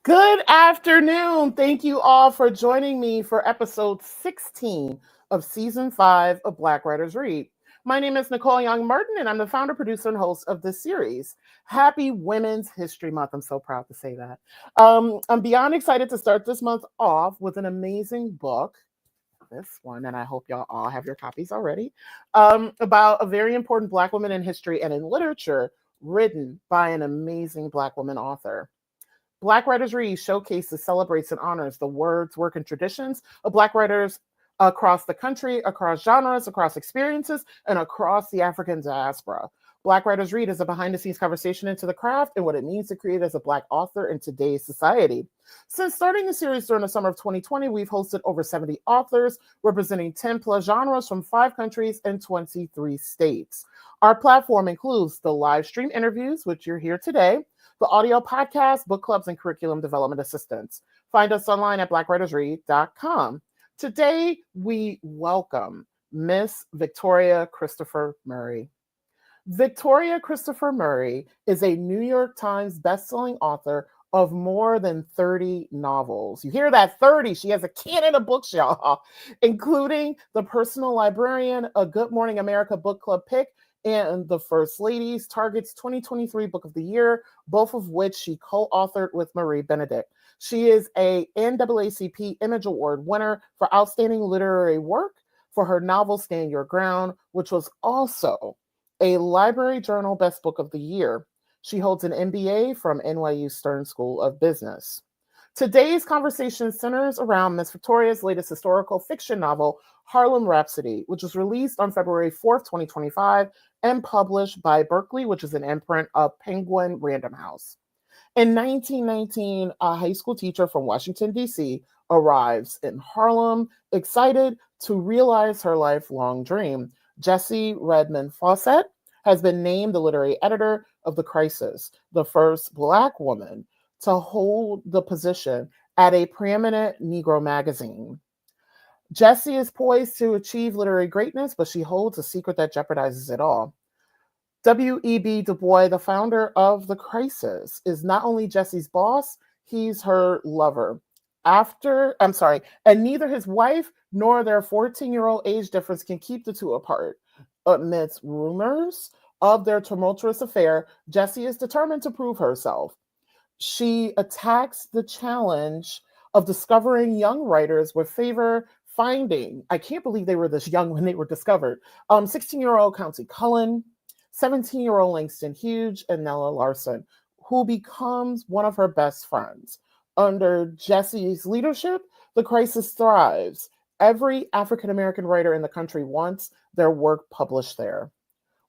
Good afternoon. Thank you all for joining me for episode 16 of season 5 of Black Writers Read. My name is Nicole Young Martin, and I'm the founder, producer, and host of this series. Happy Women's History Month. I'm so proud to say that. I'm beyond excited to start this month off with an amazing book. This one, and I hope y'all all have your copies already, about a very important Black woman in history and in literature, written by an amazing Black woman author. Black Writers Read showcases, celebrates, and honors the words, work, and traditions of Black writers across the country, across genres, across experiences, and across the African diaspora. Black Writers Read is a behind-the-scenes conversation into the craft and what it means to create as a Black author in today's society. Since starting the series during the summer of 2020, we've hosted over 70 authors representing 10 plus genres from 5 countries and 23 states. Our platform includes the live stream interviews, which you're here today, the audio podcast, book clubs, and curriculum development assistance. Find us online at blackwritersread.com. Today, we welcome Miss Victoria Christopher Murray. Victoria Christopher Murray is a New York Times bestselling author of more than 30 novels. You hear that, 30. She has a canon of books, y'all, including The Personal Librarian, a Good Morning America book club pick, and The First Lady's Target's 2023 Book of the Year, both of which she co-authored with Marie Benedict. She is a NAACP Image Award winner for Outstanding Literary Work for her novel Stand Your Ground, which was also a Library Journal Best Book of the Year. She holds an MBA from NYU Stern School of Business. Today's conversation centers around Miss Victoria's latest historical fiction novel, Harlem Rhapsody, which was released on February 4th, 2025, and published by Berkeley, which is an imprint of Penguin Random House. In 1919, a high school teacher from Washington, D.C. arrives in Harlem, excited to realize her lifelong dream. Jessie Redmon Fauset has been named the literary editor of The Crisis, the first Black woman to hold the position at a preeminent Negro magazine. Jessie is poised to achieve literary greatness, but she holds a secret that jeopardizes it all. W.E.B. Du Bois, the founder of The Crisis, is not only Jessie's boss, he's her lover. And neither his wife nor their 14-year-old age difference can keep the two apart. Amidst rumors of their tumultuous affair, Jessie is determined to prove herself. She attacks the challenge of discovering young writers with favor, finding, I can't believe they were this young when they were discovered, 16-year-old Countee Cullen, 17-year-old Langston Hughes, and Nella Larsen, who becomes one of her best friends. Under Jessie's leadership, The Crisis thrives. Every African-American writer in the country wants their work published there.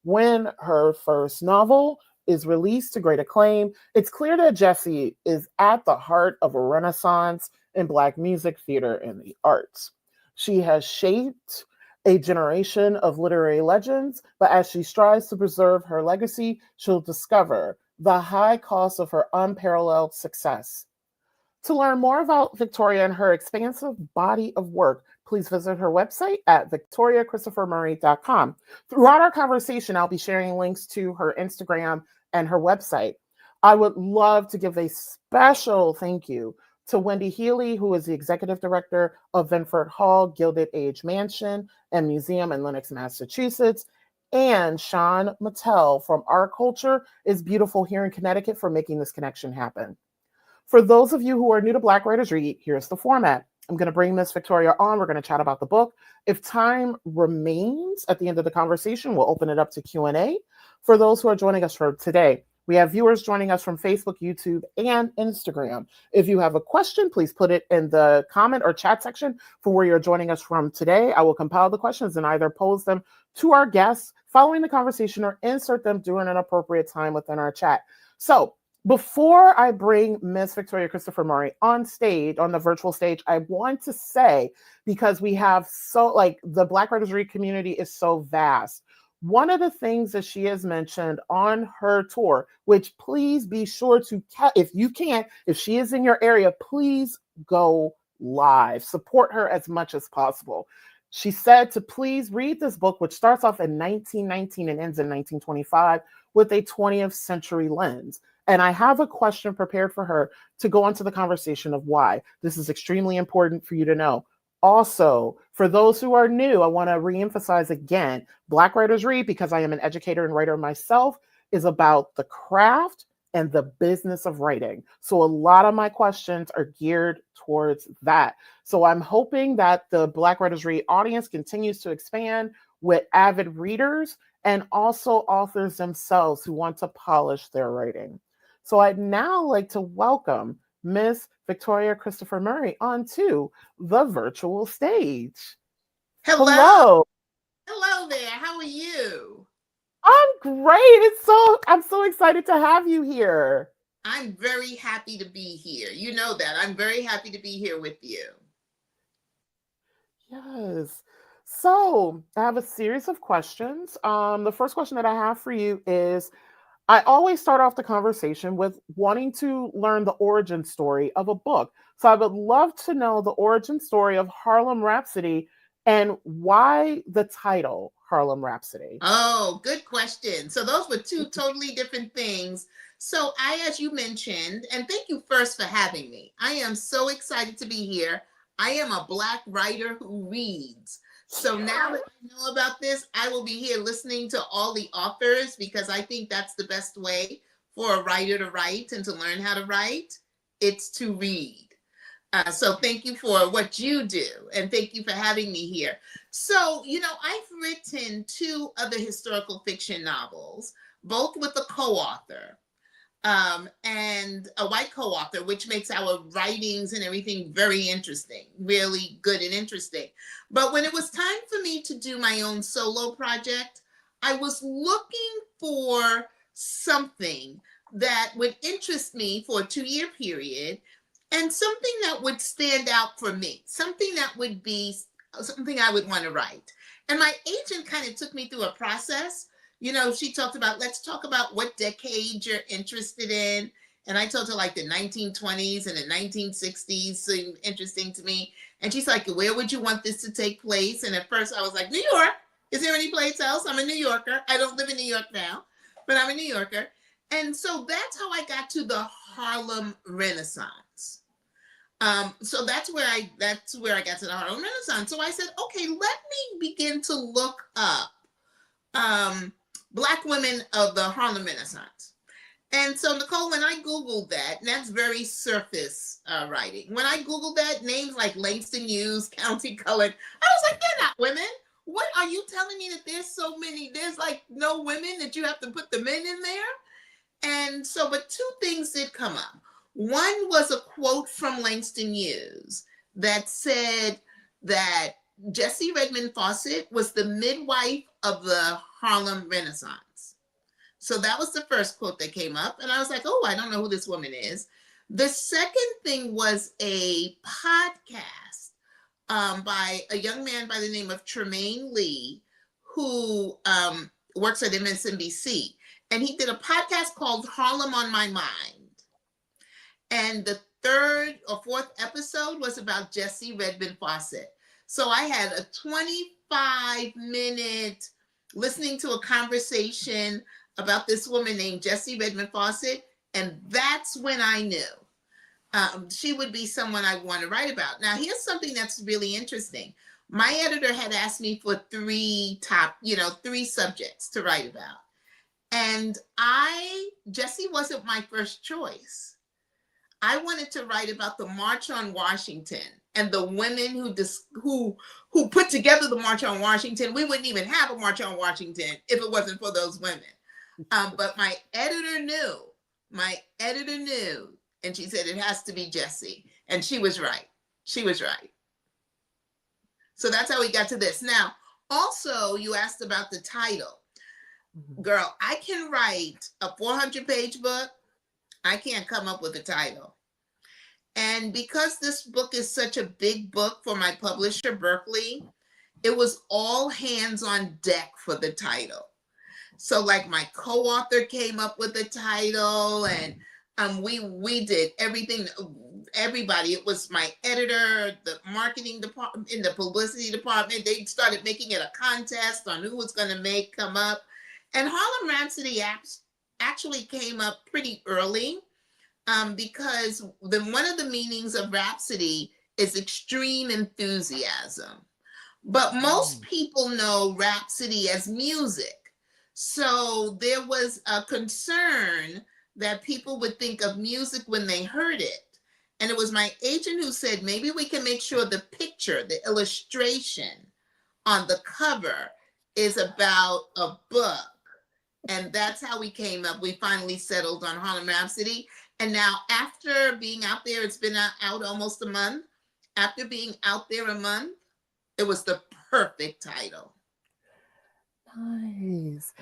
When her first novel is released to great acclaim, it's clear that Jessie is at the heart of a renaissance in Black music, theater, and the arts. She has shaped a generation of literary legends, but as she strives to preserve her legacy, she'll discover the high cost of her unparalleled success. To learn more about Victoria and her expansive body of work, please visit her website at victoriachristophermurray.com. Throughout our conversation, I'll be sharing links to her Instagram and her website. I would love to give a special thank you to Wendy Healy, who is the executive director of Vinford Hall Gilded Age Mansion and Museum in Lenox, Massachusetts, and Sean Mattel from Our Culture is Beautiful here in Connecticut for making this connection happen. For those of you who are new to Black Writers Read, here's the format. I'm going to bring Miss Victoria on. We're going to chat about the book. If time remains at the end of the conversation, we'll open it up to Q&A. For those who are joining us for today, we have viewers joining us from Facebook, YouTube, and Instagram. If you have a question, please put it in the comment or chat section for where you're joining us from today. I will compile the questions and either pose them to our guests following the conversation or insert them during an appropriate time within our chat. So before I bring Miss Victoria Christopher Murray on stage, on the virtual stage, I want to say, because we have the Black Writers Read community is so vast. One of the things that she has mentioned on her tour, which please be sure to, if she is in your area, please go live. Support her as much as possible. She said to please read this book, which starts off in 1919 and ends in 1925, with a 20th century lens. And I have a question prepared for her to go into the conversation of why. This is extremely important for you to know. Also, for those who are new, I want to reemphasize again, Black Writers Read, because I am an educator and writer myself, is about the craft and the business of writing. So a lot of my questions are geared towards that. So I'm hoping that the Black Writers Read audience continues to expand with avid readers and also authors themselves who want to polish their writing. So I'd now like to welcome Miss Victoria Christopher Murray onto the virtual stage. Hello. Hello. Hello there. How are you? I'm great. I'm so excited to have you here. I'm very happy to be here. You know that. I'm very happy to be here with you. Yes. So I have a series of questions. The first question that I have for you is I always start off the conversation with wanting to learn the origin story of a book. So I would love to know the origin story of Harlem Rhapsody and why the title Harlem Rhapsody. Oh, good question. So those were two totally different things. So as you mentioned, and thank you first for having me. I am so excited to be here. I am a Black writer who reads. So now that I know about this, I will be here listening to all the authors because I think that's the best way for a writer to write and to learn how to write. It's to read. So thank you for what you do, and thank you for having me here. So, I've written two other historical fiction novels, both with a co-author and a white co-author, which makes our writings and everything very interesting, really good and interesting. But when it was time for me to do my own solo project, I was looking for something that would interest me for a 2-year period and something that would stand out for me, something that would be something I would want to write. And my agent kind of took me through a process. She talked about, let's talk about what decade you're interested in. And I told her like the 1920s and the 1960s seemed interesting to me. And she's like, where would you want this to take place? And at first I was like, New York. Is there any place else? I'm a New Yorker. I don't live in New York now, but I'm a New Yorker. And so that's how I got to the Harlem Renaissance. So that's where I got to the Harlem Renaissance. So I said, okay, let me begin to look up Black women of the Harlem Renaissance. And so, Nicole, when I Googled that, and that's very surface writing, when I Googled that, names like Langston Hughes, Countee Cullen, I was like, they're not women. What are you telling me that there's like no women, that you have to put the men in there? And so, but two things did come up. One was a quote from Langston Hughes that said that Jessie Redmon Fauset was the midwife of the Harlem Renaissance. So that was the first quote that came up. And I was like, oh, I don't know who this woman is. The second thing was a podcast by a young man by the name of Tremaine Lee, who works at MSNBC. And he did a podcast called Harlem on My Mind. And the third or fourth episode was about Jessie Redmon Fauset. So I had a 25-minute listening to a conversation about this woman named Jessie Redmon Fauset. And that's when I knew she would be someone I want to write about. Now, here's something that's really interesting. My editor had asked me for three subjects to write about. And Jessie wasn't my first choice. I wanted to write about the March on Washington and the women who put together the March on Washington. We wouldn't even have a March on Washington if it wasn't for those women. But my editor knew, and she said, it has to be Jessie. And she was right. So that's how we got to this. Now, also, you asked about the title. Girl, I can write a 400-page book. I can't come up with a title. And because this book is such a big book for my publisher, Berkeley, it was all hands on deck for the title. So like my co-author came up with the title, and we did everything, everybody. It was my editor, the marketing department, in the publicity department. They started making it a contest on who was going to come up. And Harlem Rhapsody actually came up pretty early, because one of the meanings of rhapsody is extreme enthusiasm. But most people know rhapsody as music. So there was a concern that people would think of music when they heard it. And it was my agent who said, maybe we can make sure the picture, the illustration on the cover is about a book. And that's how we came up. We finally settled on Harlem Rhapsody. And now, after being out there, it's been out almost a month. After being out there a month, it was the perfect title. Nice.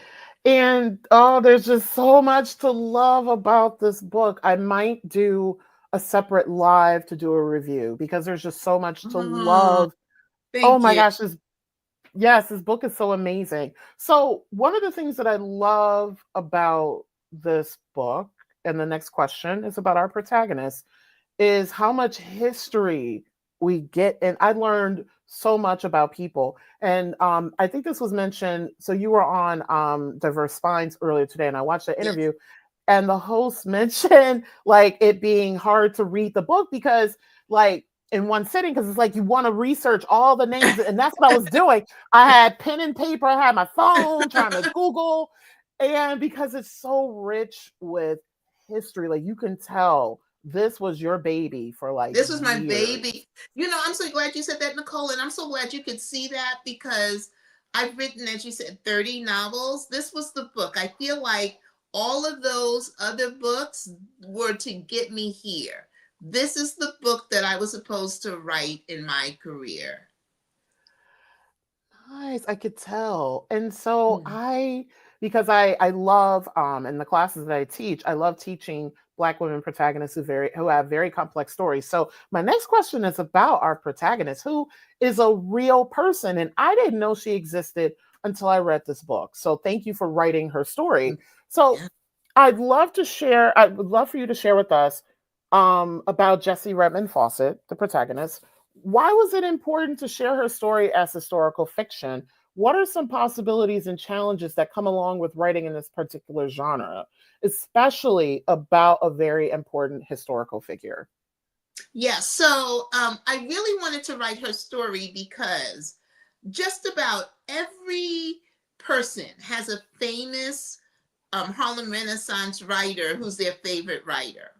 And oh, there's just so much to love about this book. I might do a separate live to do a review because there's just so much to Oh, love. Oh thank my you. gosh, this book is so amazing. So, one of the things that I love about this book, and the next question is about our protagonist, is how much history we get. And I learned so much about people. And I think this was mentioned. So you were on Diverse Spines earlier today, and I watched the Yes. interview, and the host mentioned like it being hard to read the book because like in one sitting, because it's like you want to research all the names, and that's what I was doing. I had pen and paper, I had my phone trying to Google, and because it's so rich with history, like you can tell this was your baby for like This was my years. baby. I'm so glad you said that, Nicole. And I'm so glad you could see that, because I've written, as you said, 30 novels. This was the book. I feel like all of those other books were to get me here. This is the book that I was supposed to write in my career. Nice, I could tell. And so Mm. because I love in the classes that I teach, I love teaching Black women protagonists who have very complex stories. So my next question is about our protagonist, who is a real person, and I didn't know she existed until I read this book. So thank you for writing her story. So Yeah. I would love for you to share with us about Jessie Redmon Fauset, the protagonist. Why was it important to share her story as historical fiction? What are some possibilities and challenges that come along with writing in this particular genre, especially about a very important historical figure? Yeah. So I really wanted to write her story because just about every person has a famous Harlem Renaissance writer who's their favorite writer.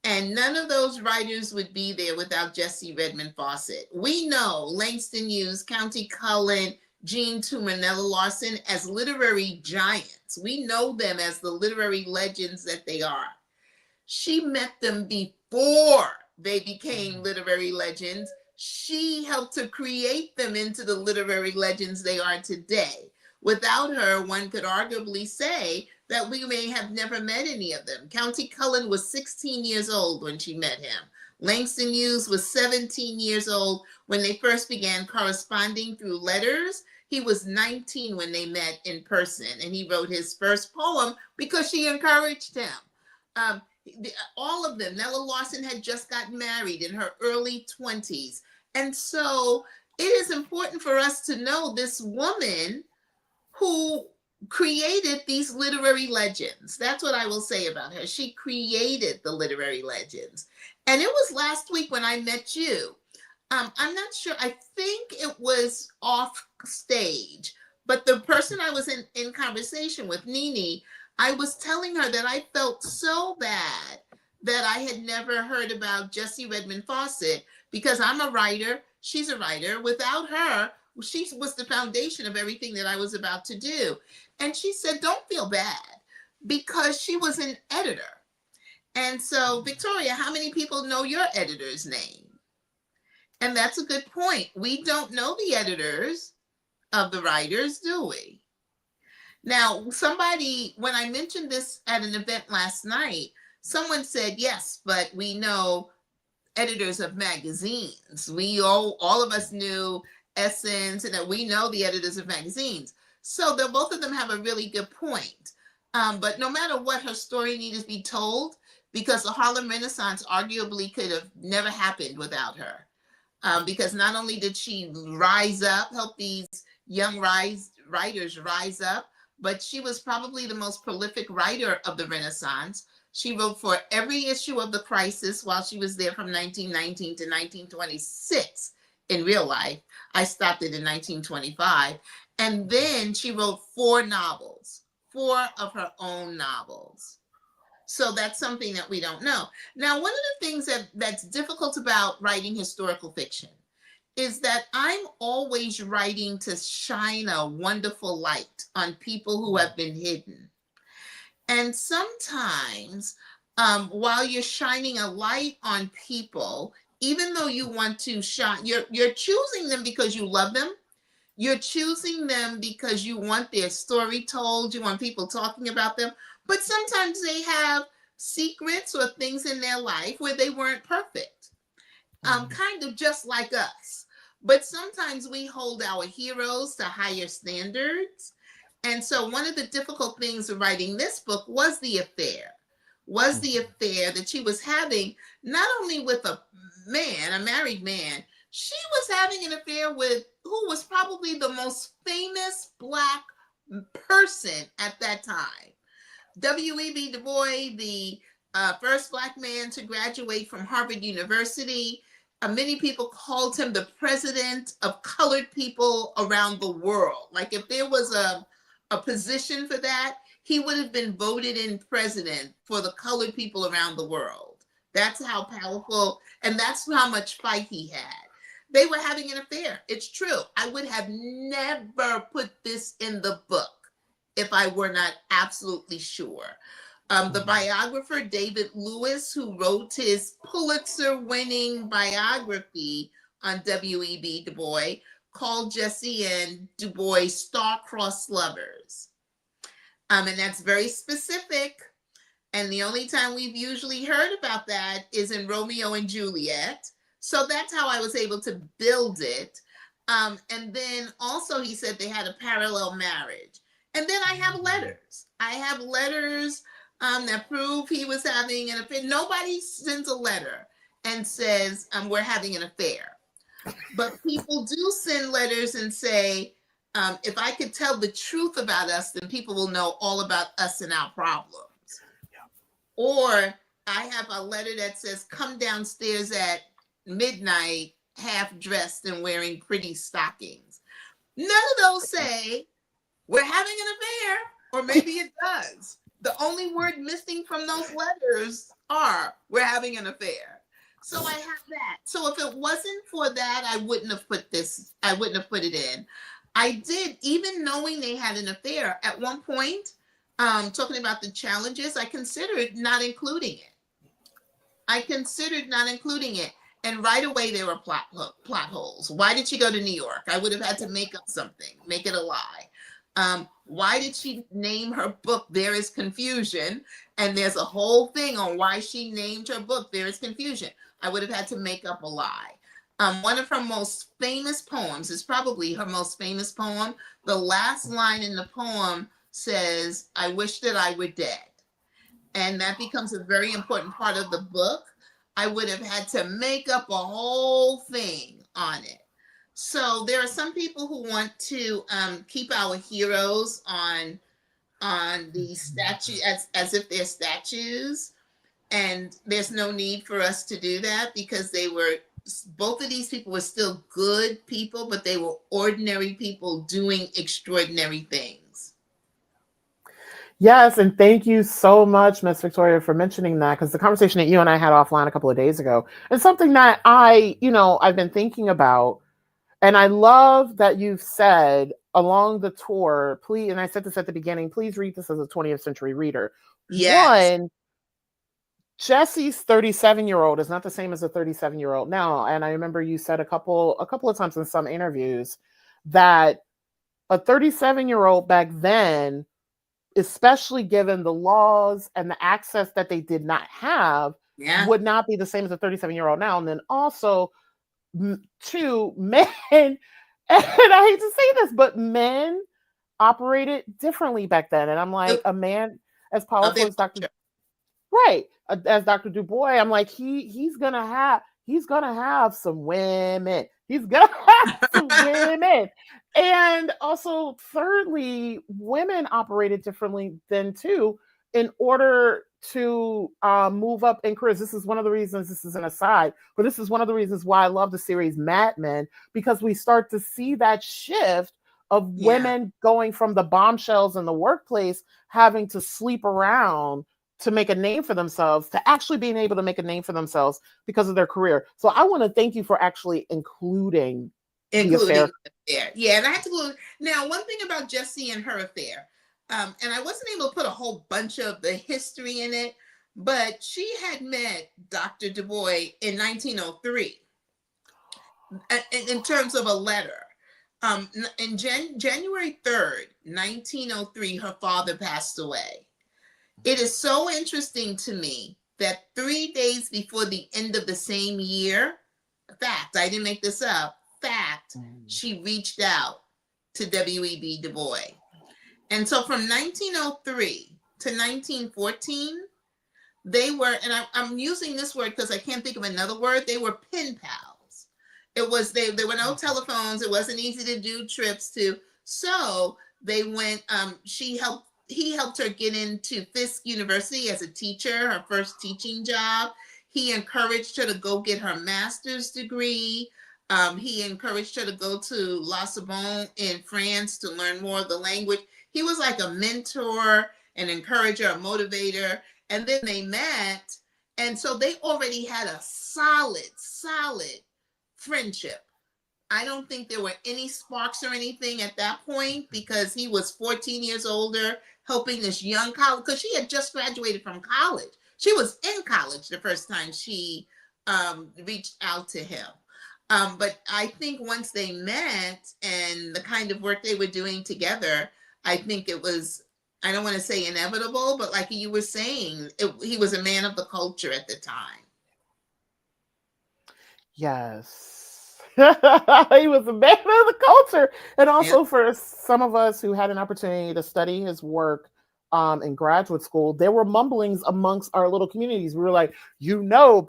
And none of those writers would be there without Jessie Redmon Fauset. We know Langston Hughes, Countee Cullen, Jean Toomer, Nella Larsen as literary giants. We know them as the literary legends that they are. She met them before they became literary legends. She helped to create them into the literary legends they are today. Without her, one could arguably say that we may have never met any of them. Countee Cullen was 16 years old when she met him. Langston Hughes was 17 years old when they first began corresponding through letters. He was 19 when they met in person, and he wrote his first poem because she encouraged him. Um, all of them. Nella Larsen had just got married in her early 20s. And so it is important for us to know this woman who created these literary legends. That's what I will say about her. She created the literary legends. And it was last week when I met you. I'm not sure. I think it was off stage, but the person I was in conversation with, Nini, I was telling her that I felt so bad that I had never heard about Jessie Redmon Fauset, because I'm a writer. She's a writer. Without her, she was the foundation of everything that I was about to do. And she said, don't feel bad, because she was an editor. And so, Victoria, how many people know your editor's name? And that's a good point. We don't know the editors of the writers, do we? Now, somebody, when I mentioned this at an event last night, someone said, yes, but we know editors of magazines. We all of us knew Essence, and that we know the editors of magazines. So both of them have a really good point. But no matter what, her story needed to be told, because the Harlem Renaissance arguably could have never happened without her. Because not only did she rise up, help these young writers rise up, but she was probably the most prolific writer of the Renaissance. She wrote for every issue of The Crisis while she was there from 1919 to 1926 in real life. I stopped it in 1925. And then she wrote 4 novels, 4 of her own novels. So that's something that we don't know. Now, one of the things that's difficult about writing historical fiction is that I'm always writing to shine a wonderful light on people who have been hidden. And sometimes while you're shining a light on people, even though you want to shine, you're choosing them because you love them. You're choosing them because you want their story told. You want people talking about them. But sometimes they have secrets or things in their life where they weren't perfect, kind of just like us. But sometimes we hold our heroes to higher standards. And so one of the difficult things of writing this book was the affair that she was having, not only with a man, a married man, she was having an affair with who was probably the most famous Black person at that time. W.E.B. Du Bois, the first Black man to graduate from Harvard University. Many people called him the president of colored people around the world. Like if there was a position for that, he would have been voted in president for the colored people around the world. That's how powerful, and that's how much fight he had. They were having an affair. It's true. I would have never put this in the book if I were not absolutely sure. The biographer, David Lewis, who wrote his Pulitzer-winning biography on W.E.B. Du Bois, called Jessie and Du Bois star-crossed lovers. And that's very specific. And the only time we've usually heard about that is in Romeo and Juliet. So that's how I was able to build it. And then also he said they had a parallel marriage. And then I have letters. That prove he was having an affair. Nobody sends a letter and says, we're having an affair. But people do send letters and say, if I could tell the truth about us, then people will know all about us and our problems. Yeah. Or I have a letter that says, come downstairs at midnight, half dressed and wearing pretty stockings. None of those say, we're having an affair, or maybe it does. The only word missing from those letters are, we're having an affair. So I have that. So if it wasn't for that, I wouldn't have put it in. I did, even knowing they had an affair, at one point, talking about the challenges, I considered not including it. And right away, there were plot holes. Why did she go to New York? I would have had to make up something, make it a lie. Why did she name her book There Is Confusion? And there's a whole thing on why she named her book There Is Confusion. I would have had to make up a lie. One of her most famous poems is probably her most famous poem. The last line in the poem says, I wish that I were dead. And that becomes a very important part of the book. I would have had to make up a whole thing on it. So there are some people who want to keep our heroes on the statue as if they're statues. And there's no need for us to do that because both of these people were still good people, but they were ordinary people doing extraordinary things. Yes, and thank you so much, Miss Victoria, for mentioning that, because the conversation that you and I had offline a couple of days ago is something that I've been thinking about. And I love that you've said along the tour, please, and I said this at the beginning, please read this as a 20th century reader. Yes. One, Jessie's 37-year-old is not the same as a 37-year-old now. And I remember you said a couple of times in some interviews that a 37-year-old back then, especially given the laws and the access that they did not have, would not be the same as a 37-year-old now. And then also, two, men, and I hate to say this, but men operated differently back then. And I'm like, a man as powerful as Dr. Right, as Dr. Du Bois, I'm like, he's gonna have some women. He's gonna have to win. And also, thirdly, women operated differently then too. In order to move up in careers, this is one of the reasons. This is an aside, but this is one of the reasons why I love the series Mad Men, because we start to see that shift of women going from the bombshells in the workplace, having to sleep around to make a name for themselves, to actually being able to make a name for themselves because of their career. So I want to thank you for actually including the affair. there. Yeah, and I had to go. Now, one thing about Jessie and her affair, and I wasn't able to put a whole bunch of the history in it, but she had met Dr. Du Bois in 1903 in terms of a letter. In January 3rd, 1903, her father passed away. It is so interesting to me that 3 days before the end of the same year, fact, I didn't make this up, fact, she reached out to W.E.B. Du Bois. And so from 1903 to 1914, they were, and I'm using this word because I can't think of another word, they were pen pals. It was, there were no telephones, it wasn't easy to do trips to, so they went, he helped her get into Fisk University as a teacher, her first teaching job. He encouraged her to go get her master's degree. He encouraged her to go to La Sorbonne in France to learn more of the language. He was like a mentor, an encourager, a motivator. And then they met. And so they already had a solid friendship. I don't think there were any sparks or anything at that point, because he was 14 years older, helping this young college, because she had just graduated from college. She was in college the first time she reached out to him. But I think once they met and the kind of work they were doing together, I think it was, I don't want to say inevitable, but like you were saying, he was a man of the culture at the time. Yes. He was a man of the culture. And also for some of us who had an opportunity to study his work in graduate school, there were mumblings amongst our little communities. We were like, people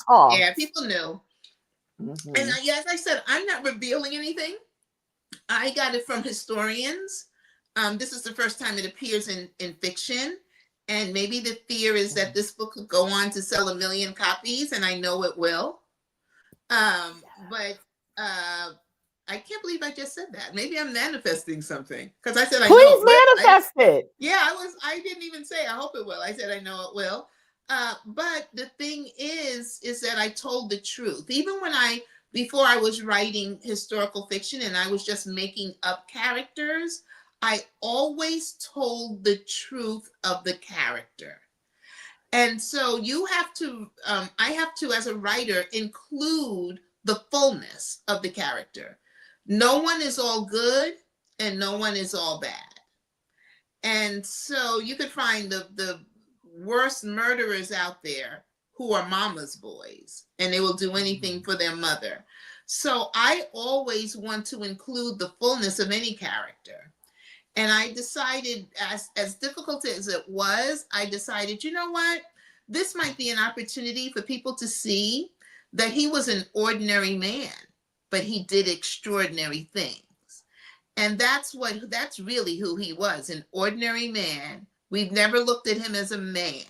talk. Yeah, people knew. Mm-hmm. And as I said, I'm not revealing anything. I got it from historians. This is the first time it appears in fiction. And maybe the fear is that this book could go on to sell 1 million copies, and I know it will. But I can't believe I just said that. Maybe I'm manifesting something, because I said I please manifest it. Yeah, I didn't even say I hope it will. I said I know it will. But the thing is that I told the truth. Even before I was writing historical fiction and I was just making up characters, I always told the truth of the character. And so you have to, I have to, as a writer, include the fullness of the character. No one is all good and no one is all bad. And so you could find the worst murderers out there who are mama's boys, and they will do anything for their mother. So I always want to include the fullness of any character. And I decided, as difficult as it was, I decided, you know what? This might be an opportunity for people to see that he was an ordinary man, but he did extraordinary things. And that's really who he was, an ordinary man. We've never looked at him as a man,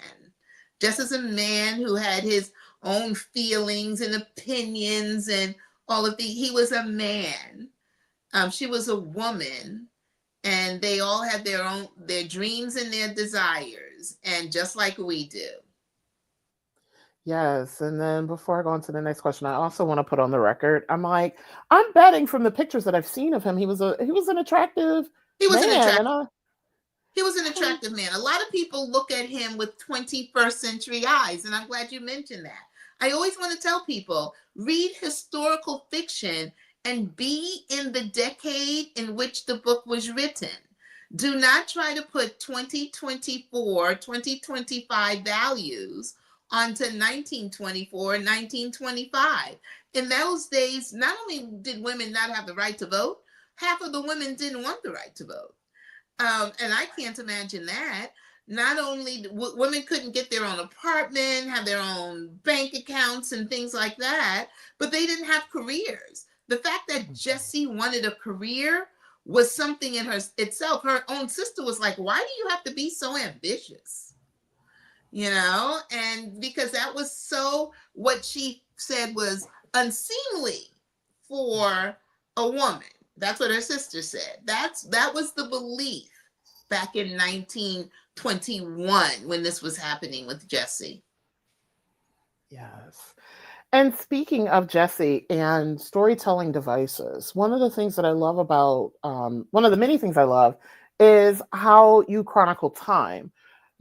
just as a man who had his own feelings and opinions and all of he was a man. She was a woman. And they all had their dreams and their desires, and just like we do. Yes. And then before I go on to the next question, I also want to put on the record, I'm betting from the pictures that I've seen of him, he was an attractive man. He was an attractive man. A lot of people look at him with 21st century eyes, and I'm glad you mentioned that. I always want to tell people, read historical fiction and be in the decade in which the book was written. Do not try to put 2024, 2025 values onto 1924, 1925. In those days, not only did women not have the right to vote, half of the women didn't want the right to vote. And I can't imagine that. not only women couldn't get their own apartment, have their own bank accounts and things like that, but they didn't have careers. The fact that Jessie wanted a career was something in her itself. Her own sister was like, why do you have to be so ambitious? You know, and because that was so, what she said was unseemly for a woman. That's what her sister said. That was the belief back in 1921 when this was happening with Jessie. Yes. And speaking of Jessie and storytelling devices, one of the things that I love about, one of the many things I love is how you chronicle time.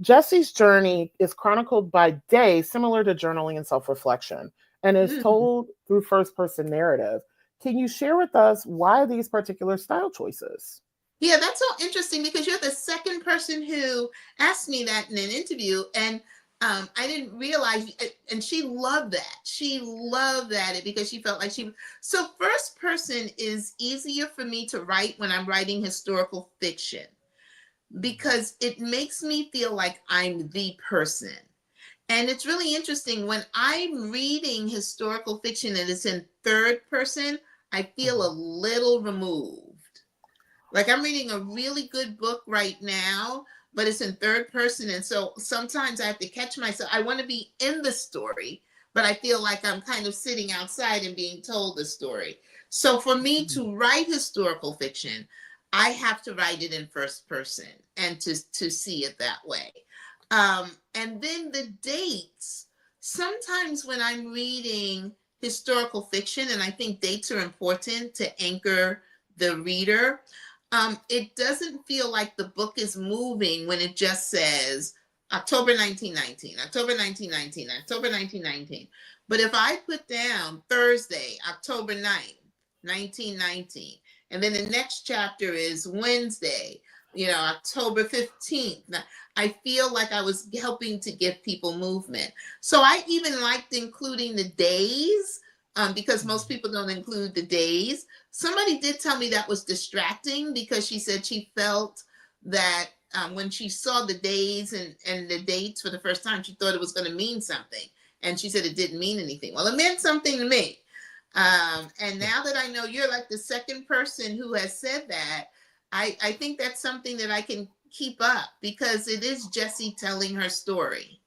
Jessie's journey is chronicled by day, similar to journaling and self reflection, and is told through first person narrative. Can you share with us why these particular style choices? Yeah, that's so interesting because you're the second person who asked me that in an interview. And I didn't realize, and she loved that. She loved that because she felt like so first person is easier for me to write when I'm writing historical fiction because it makes me feel like I'm the person. And it's really interesting when I'm reading historical fiction and it's in third person, I feel a little removed. Like I'm reading a really good book right now, but it's in third person. And so sometimes I have to catch myself. I want to be in the story, but I feel like I'm kind of sitting outside and being told the story. So for me to write historical fiction, I have to write it in first person and to see it that way. And then the dates, sometimes when I'm reading historical fiction, and I think dates are important to anchor the reader, it doesn't feel like the book is moving when it just says October 1919, October 1919, October 1919. But if I put down Thursday, October 9th, 1919, and then the next chapter is Wednesday, October 15th, I feel like I was helping to give people movement. So I even liked including the days because most people don't include the days. Somebody did tell me that was distracting because she said she felt that when she saw the days and the dates for the first time, she thought it was going to mean something. And she said it didn't mean anything. Well, it meant something to me. And now that I know you're like the second person who has said that, I think that's something that I can keep up because it is Jessie telling her story.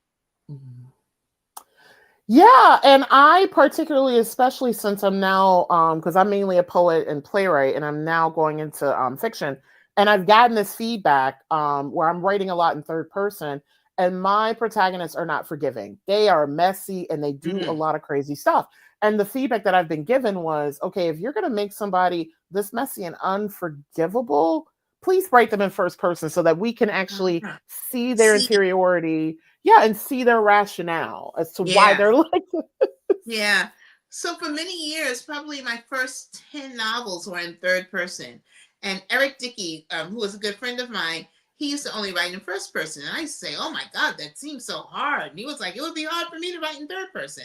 Yeah, and I particularly, especially since I'm now, because I'm mainly a poet and playwright, and I'm now going into fiction, and I've gotten this feedback where I'm writing a lot in third person, and my protagonists are not forgiving. They are messy and they do a lot of crazy stuff. And the feedback that I've been given was, okay, if you're going to make somebody this messy and unforgivable, please write them in first person so that we can actually see their interiority. Yeah, and see their rationale as to why they're like this. Yeah. So for many years, probably my first 10 novels were in third person. And Eric Dickey, who was a good friend of mine, he used to only write in first person. And I used to say, oh my God, that seems so hard. And he was like, it would be hard for me to write in third person.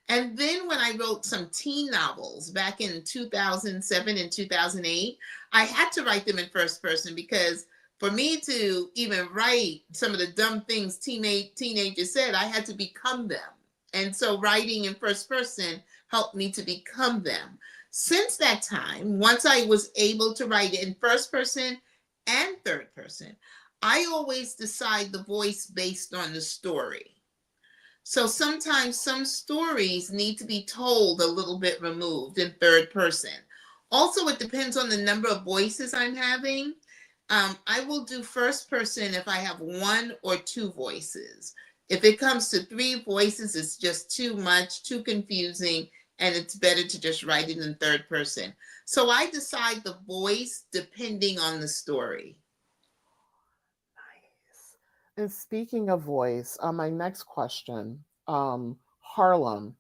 And then when I wrote some teen novels back in 2007 and 2008, I had to write them in first person because for me to even write some of the dumb things teenagers said, I had to become them. And so writing in first person helped me to become them. Since that time, once I was able to write in first person and third person, I always decide the voice based on the story. So sometimes some stories need to be told a little bit removed in third person. Also, it depends on the number of voices I'm having. I will do first person if I have one or two voices. If it comes to three voices, it's just too much, too confusing, and it's better to just write it in third person. So I decide the voice depending on the story. And speaking of voice, my next question, Harlem.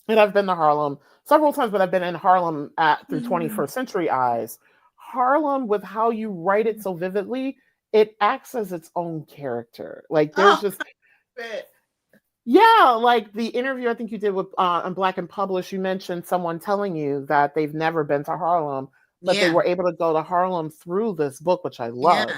And I've been to Harlem several times, but I've been in Harlem through 21st century eyes. Harlem, with how you write it so vividly, it acts as its own character. Like there's just, yeah, like the interview I think you did with on Black and Published, you mentioned someone telling you that they've never been to Harlem, but they were able to go to Harlem through this book, which I love.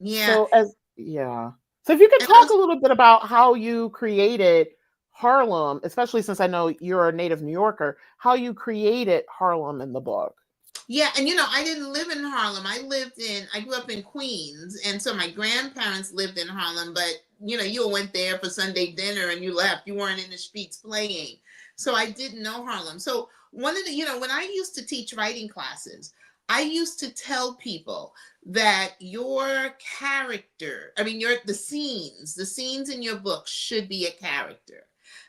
Yeah. So as Yeah. So if you could And I talk was, a little bit about how you created Harlem, especially since I know you're a native New Yorker, how you created Harlem in the book. yeah, and I didn't live in Harlem. I grew up in Queens, and so my grandparents lived in Harlem, but you went there for Sunday dinner and you left. You weren't in the streets playing. So I didn't know Harlem. So one of the, when I used to teach writing classes, I used to tell people that your character, I mean, the scenes in your book should be a character.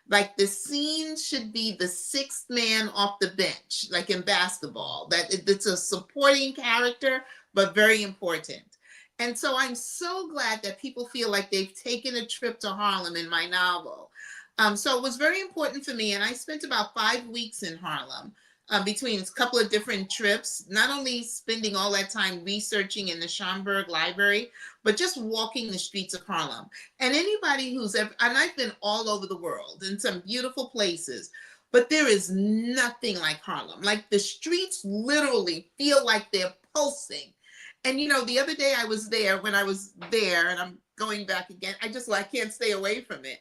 Like the scene should be the sixth man off the bench, like in basketball, that it's a supporting character, but very important. And so I'm so glad that people feel like they've taken a trip to Harlem in my novel. So it was very important for me. And I spent about 5 weeks in Harlem between a couple of different trips, not only spending all that time researching in the Schomburg Library, but just walking the streets of Harlem. And anybody who's ever, and I've been all over the world in some beautiful places, but there is nothing like Harlem. Like the streets literally feel like they're pulsing. And the other day when I was there, and I'm going back again, I can't stay away from it.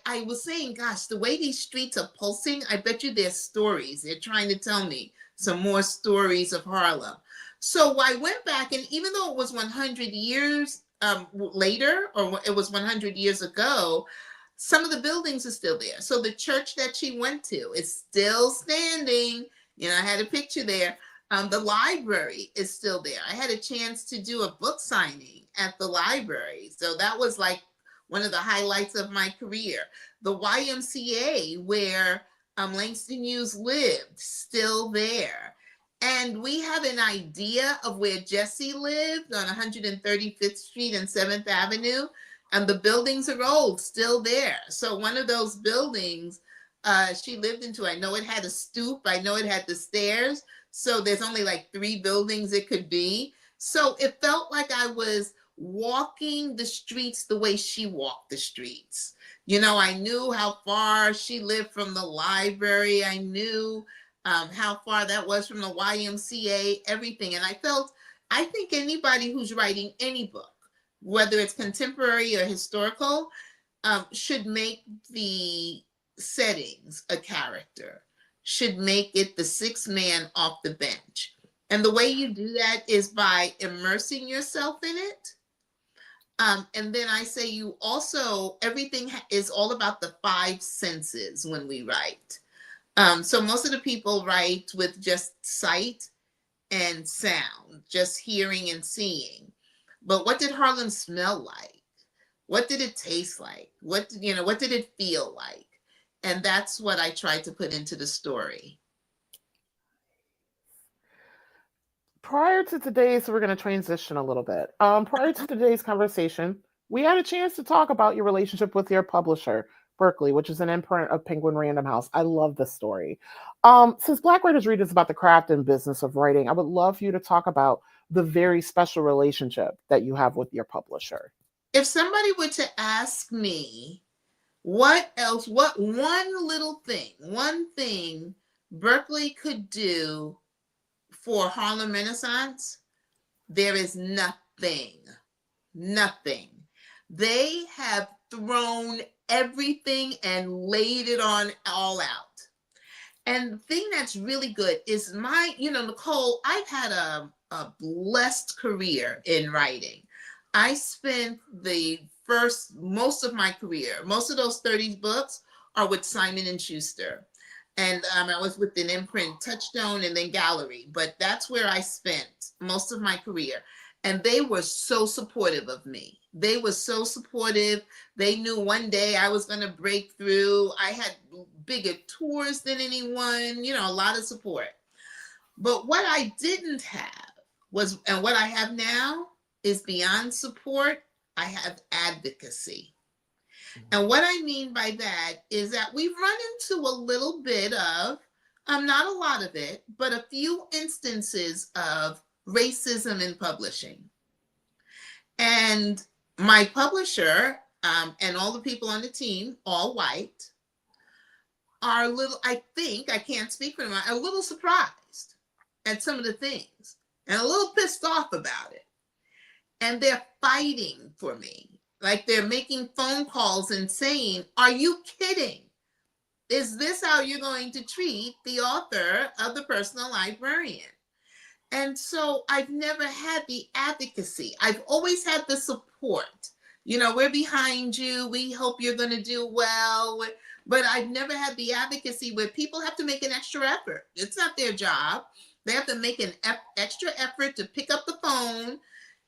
I was saying, gosh, the way these streets are pulsing, I bet you there's stories. They're trying to tell me some more stories of Harlem. So I went back, and even though it was 100 years later, or it was 100 years ago, some of the buildings are still there. So the church that she went to is still standing. I had a picture there. The library is still there. I had a chance to do a book signing at the library. So that was like one of the highlights of my career. The YMCA, where Langston Hughes lived, still there. And we have an idea of where Jessie lived on 135th Street and 7th Avenue. And the buildings are old, still there. So one of those buildings she lived into, I know it had a stoop, I know it had the stairs. So there's only like 3 buildings it could be. So it felt like I was walking the streets the way she walked the streets. I knew how far she lived from the library. I knew how far that was from the YMCA, everything. And I think anybody who's writing any book, whether it's contemporary or historical, should make the settings a character, should make it the sixth man off the bench. And the way you do that is by immersing yourself in it. And then I say everything is all about the 5 senses when we write. So most of the people write with just sight and sound, just hearing and seeing. But what did Harlem smell like? What did it taste like? What did it feel like? And that's what I tried to put into the story. Prior to today's, so we're going to transition a little bit. Prior to today's conversation, we had a chance to talk about your relationship with your publisher, Berkeley, which is an imprint of Penguin Random House. I love this story. Since Black Writers Read is about the craft and business of writing, I would love for you to talk about the very special relationship that you have with your publisher. If somebody were to ask me what one thing Berkeley could do for Harlem Renaissance, there is nothing. They have thrown everything and laid it on all out. And the thing that's really good is Nicole, I've had a blessed career in writing. I spent most of my career, most of those 30 books are with Simon & Schuster. And I was with an imprint, Touchstone, and then Gallery. But that's where I spent most of my career. And they were so supportive of me. They were so supportive. They knew one day I was going to break through. I had bigger tours than anyone, a lot of support. But what I didn't have and what I have now is beyond support, I have advocacy. And what I mean by that is that we've run into a little bit of, not a lot of it, but a few instances of racism in publishing. And my publisher and all the people on the team, all white, are I can't speak for them, a little surprised at some of the things and a little pissed off about it. and they're fighting for me. Like they're making phone calls and saying, are you kidding? Is this how you're going to treat the author of the Personal Librarian? And so I've never had the advocacy. I've always had the support. You know, we're behind you. We hope you're going to do well. But I've never had the advocacy where people have to make an extra effort. It's not their job. They have to make an extra effort to pick up the phone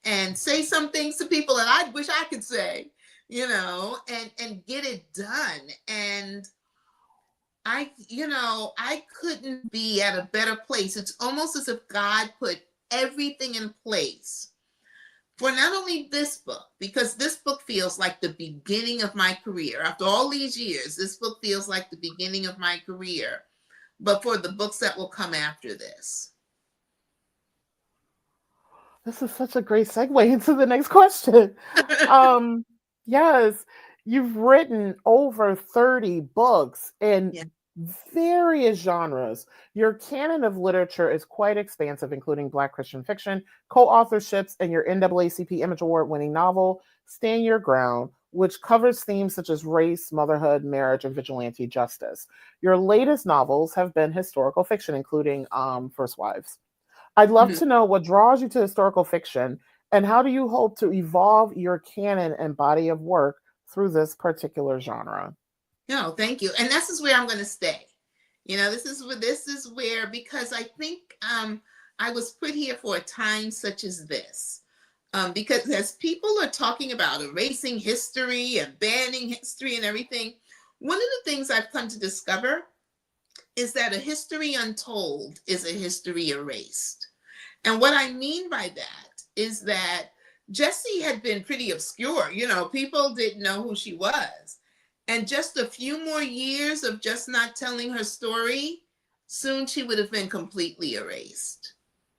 and say some things to people that I wish I could say, you know, and get it done. And I couldn't be at a better place. It's almost as if God put everything in place for not only this book, because this book feels like the beginning of my career. After all these years, this book feels like the beginning of my career, but for the books that will come after this. This is such a great segue into the next question. Yes, you've written over 30 books in Yeah. various genres. Your canon of literature is quite expansive, including Black Christian fiction, co-authorships, and your NAACP Image Award-winning novel, Stand Your Ground, which covers themes such as race, motherhood, marriage, and vigilante justice. Your latest novels have been historical fiction, including First Wives. I'd love to know what draws you to historical fiction, and how do you hope to evolve your canon and body of work through this particular genre? No, thank you. And this is where I'm going to stay. You know, this is where, because I think I was put here for a time such as this. Because as people are talking about erasing history and banning history and everything, one of the things I've come to discover is that a history untold is a history erased. And what I mean by that is that Jessie had been pretty obscure. You know, people didn't know who she was. And just a few more years of just not telling her story, soon she would have been completely erased.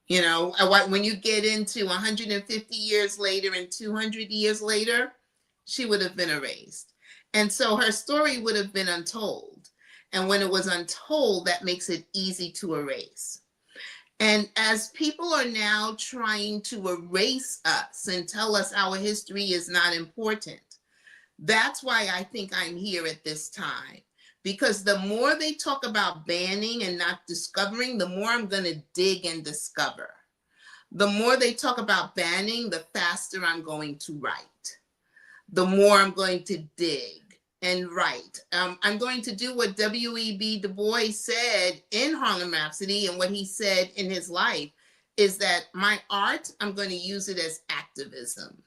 You know, when you get into 150 years later and 200 years later, she would have been erased. And so her story would have been untold. And when it was untold, that makes it easy to erase. And as people are now trying to erase us and tell us our history is not important, that's why I think I'm here at this time. Because the more they talk about banning and not discovering, the more I'm going to dig and discover. The more they talk about banning, the faster I'm going to write. The more I'm going to dig and write. I'm going to do what W.E.B. Du Bois said in Harlem Rhapsody, and what he said in his life is that my art, I'm going to use it as activism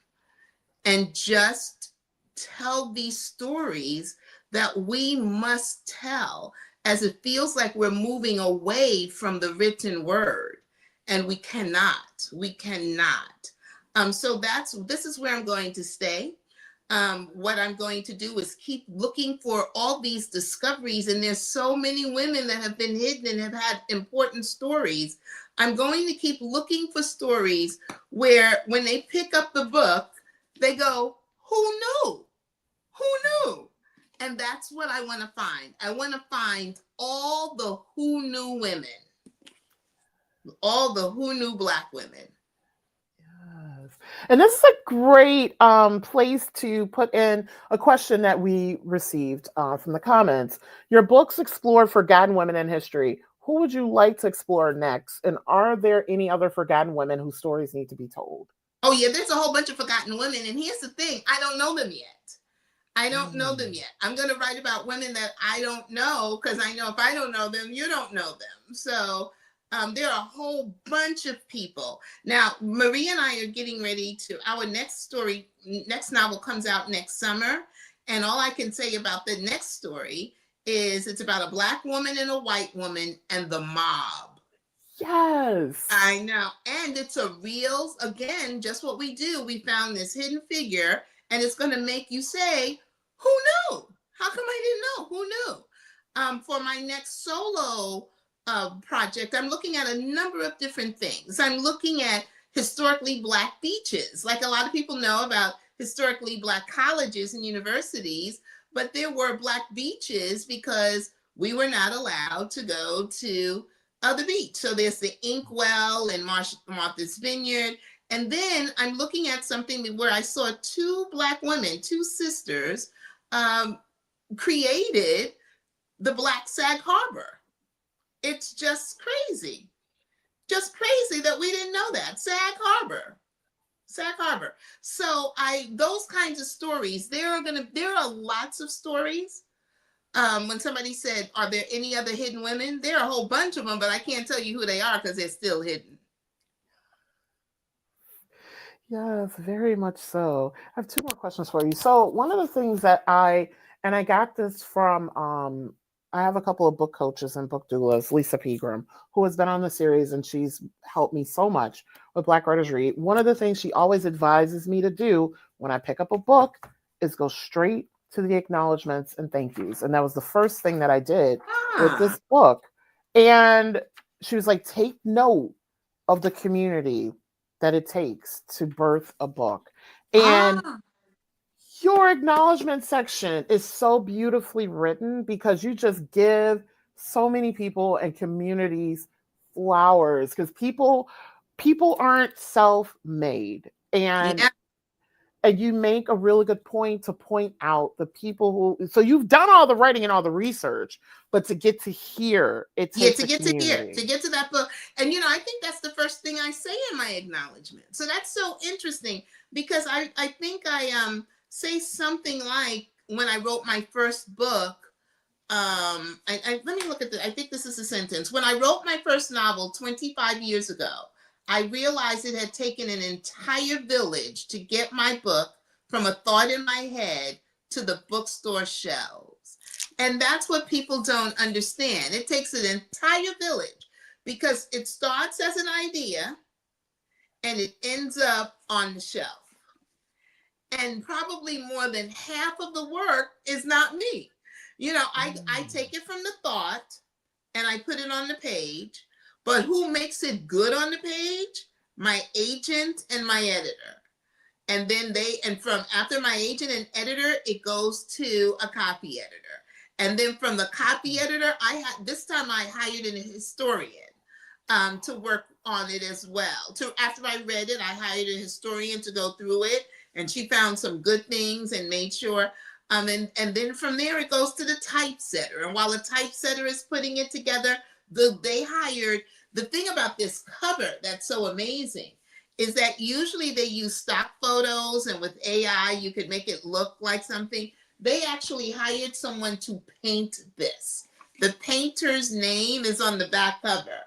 and just tell these stories that we must tell, as it feels like we're moving away from the written word, and we cannot. So this is where I'm going to stay. What I'm going to do is keep looking for all these discoveries, and there's so many women that have been hidden and have had important stories. I'm going to keep looking for stories where when they pick up the book, they go, who knew? Who knew? And that's what I want to find. I want to find all the who knew women, all the who knew Black women. Yes. And this is a great place to put in a question that we received from the comments. Your books explore forgotten women in history. Who would you like to explore next? And are there any other forgotten women whose stories need to be told? Oh, yeah, there's a whole bunch of forgotten women. And here's the thing, I don't know them yet. I don't know them yet. I'm going to write about women that I don't know, because I know if I don't know them, you don't know them. So there are a whole bunch of people. Now, Marie and I are getting ready to, our next novel comes out next summer. And all I can say about the next story is it's about a Black woman and a white woman and the mob. Yes. I know. And it's a real, again, just what we do. We found this hidden figure, and it's going to make you say, who knew? How come I didn't know? Who knew? For my next solo project, I'm looking at a number of different things. I'm looking at historically Black beaches. Like a lot of people know about historically Black colleges and universities, but there were Black beaches because we were not allowed to go to of the beach. So there's the Inkwell and Martha's Vineyard. And then I'm looking at something where I saw two Black women, two sisters, created the Black Sag Harbor. It's just crazy that we didn't know that. Sag Harbor. So those kinds of stories, there are lots of stories. When somebody said, are there any other hidden women? There are a whole bunch of them, but I can't tell you who they are because they're still hidden. Yes, very much so. I have two more questions for you. So one of the things that I got this from I have a couple of book coaches and book doulas, Lisa Pegram, who has been on the series and she's helped me so much with Black Writers Read. One of the things she always advises me to do when I pick up a book is go straight to the acknowledgments and thank yous. And that was the first thing that I did with this book. And she was like, take note of the community that it takes to birth a book. And your acknowledgement section is so beautifully written because you just give so many people and communities flowers because people aren't self-made. And Yeah. and you make a really good point to point out the people who, so you've done all the writing and all the research, but to get to here, it takes to get to that book. And I think that's the first thing I say in my acknowledgement. So that's so interesting because I think I say something like, when I wrote my first book, let me look at I think this is a sentence. When I wrote my first novel 25 years ago, I realized it had taken an entire village to get my book from a thought in my head to the bookstore shelves. And that's what people don't understand. It takes an entire village because it starts as an idea and it ends up on the shelf. And probably more than half of the work is not me. I take it from the thought and I put it on the page, but who makes it good on the page? My agent and my editor. And then from after my agent and editor, it goes to a copy editor. And then from the copy editor, this time I hired an historian to work on it as well. After I read it, I hired a historian to go through it, and she found some good things and made sure. And then from there, it goes to the typesetter. And while the typesetter is putting it together, they hired, the thing about this cover that's so amazing is that usually they use stock photos, and with AI, you could make it look like something. They actually hired someone to paint this. The painter's name is on the back cover.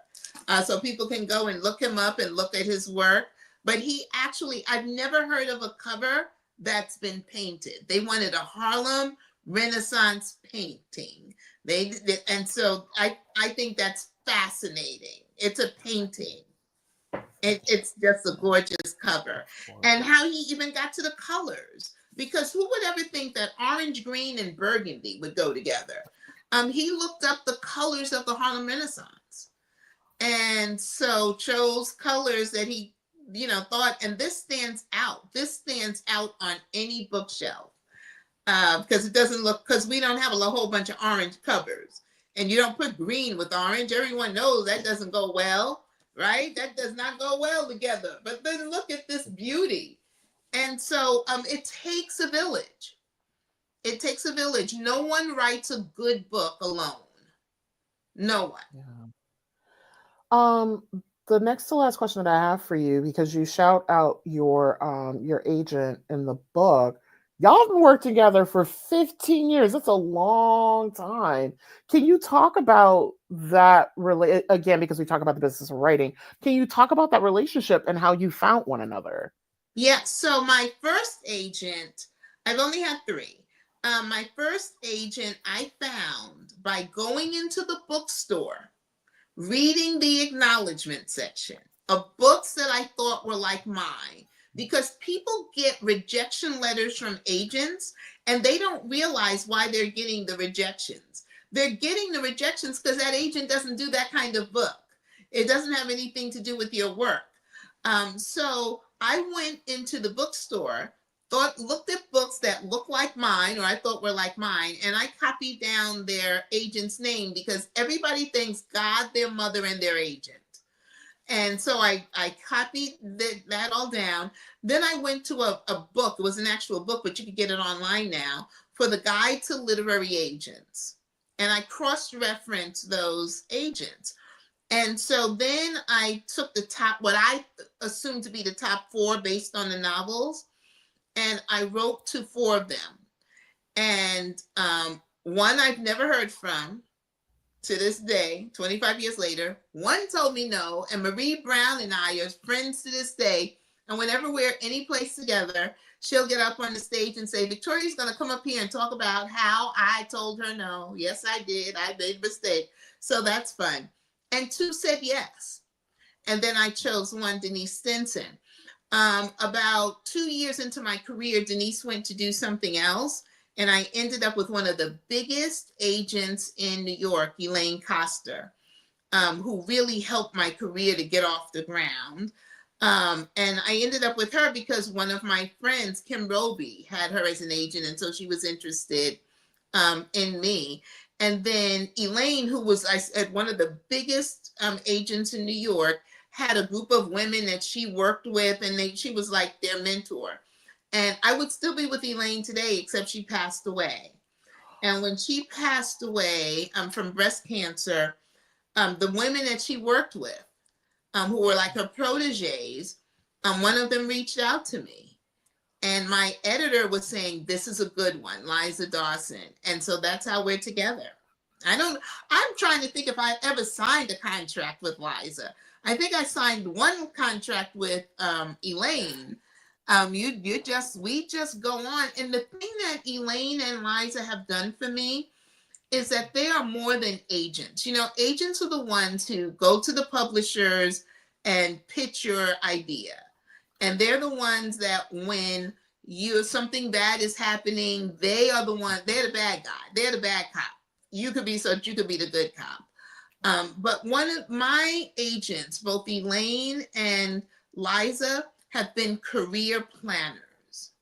So people can go and look him up and look at his work. But I've never heard of a cover that's been painted. They wanted a Harlem Renaissance painting. And so I think that's fascinating. It's a painting. It's just a gorgeous cover. And how he even got to the colors, because who would ever think that orange, green, and burgundy would go together? He looked up the colors of the Harlem Renaissance, and so chose colors that he thought, and this stands out. This stands out on any bookshelf because it doesn't look, because we don't have a whole bunch of orange covers, and you don't put green with orange. Everyone knows that doesn't go well, right? That does not go well together. But then look at this beauty. And so it takes a village. It takes a village. No one writes a good book alone. No one. Yeah. The next to last question that I have for you, because you shout out your agent in the book, y'all have been working together for 15 years. That's a long time. Can you talk about that again, because we talk about the business of writing? Can you talk about that relationship and how you found one another? Yeah. So my first agent, I've only had 3. My first agent I found by going into the bookstore, reading the acknowledgement section of books that I thought were like mine, because people get rejection letters from agents and they don't realize why they're getting the rejections. They're getting the rejections because that agent doesn't do that kind of book. It doesn't have anything to do with your work. So I went into the bookstore looked at books that looked like mine, or I thought were like mine, and I copied down their agent's name because everybody thinks God, their mother, and their agent. And so I copied that all down. Then I went to a book. It was an actual book, but you can get it online now, for the Guide to Literary Agents. And I cross-referenced those agents. And so then I took what I assumed to be the top 4 based on the novels, and I wrote to 4 of them. And one I've never heard from to this day, 25 years later. One told me no, and Marie Brown and I are friends to this day. And whenever we're any place together, she'll get up on the stage and say, Victoria's going to come up here and talk about how I told her no. Yes, I did. I made a mistake. So that's fun. And 2 said yes. And then I chose one, Denise Stinson. About 2 years into my career, Denise went to do something else. And I ended up with one of the biggest agents in New York, Elaine Coster, who really helped my career to get off the ground. And I ended up with her because one of my friends, Kim Roby, had her as an agent. And so she was interested in me. And then Elaine, who was one of the biggest agents in New York, had a group of women that she worked with, and she was like their mentor. And I would still be with Elaine today, except she passed away. And when she passed away from breast cancer, the women that she worked with, who were like her proteges, one of them reached out to me. And my editor was saying, this is a good one, Liza Dawson. And so that's how we're together. I'm trying to think if I ever signed a contract with Liza. I think I signed one contract with Elaine. We just go on. And the thing that Elaine and Liza have done for me is that they are more than agents. You know, agents are the ones who go to the publishers and pitch your idea. And they're the ones that when something bad is happening, they're the bad guy. They're the bad cop. You could be the good cop. But one of my agents, both Elaine and Liza, have been career planners.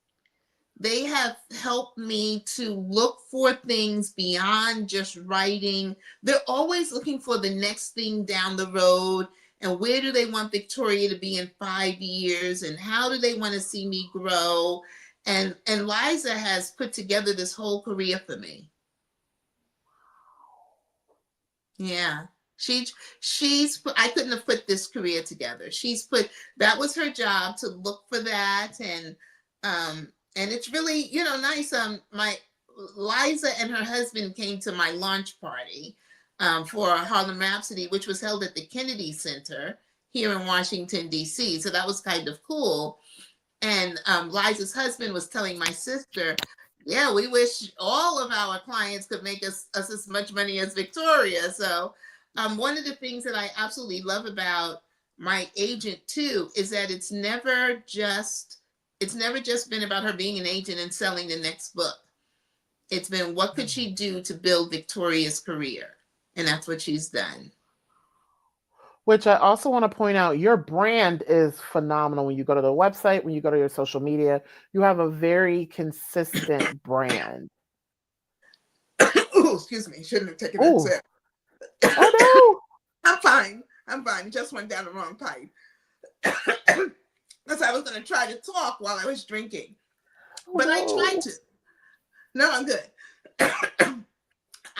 They have helped me to look for things beyond just writing. They're always looking for the next thing down the road. And where do they want Victoria to be in 5 years? And how do they want to see me grow? And Liza has put together this whole career for me. Yeah. I couldn't have put this career together. That was her job, to look for that. And it's really, nice. My Liza and her husband came to my launch party for Harlem Rhapsody, which was held at the Kennedy Center here in Washington, D.C. So that was kind of cool. And Liza's husband was telling my sister, yeah, we wish all of our clients could make us as much money as Victoria. So one of the things that I absolutely love about my agent too is that it's never just been about her being an agent and selling the next book. It's been, what could she do to build Victoria's career? And that's what she's done. Which I also want to point out, your brand is phenomenal. When you go to the website, when you go to your social media, you have a very consistent brand. Oh, excuse me. Shouldn't have taken that sip. Oh, no. I'm fine. It just went down the wrong pipe. Because I was going to try to talk while I was drinking. But I tried to. No, I'm good.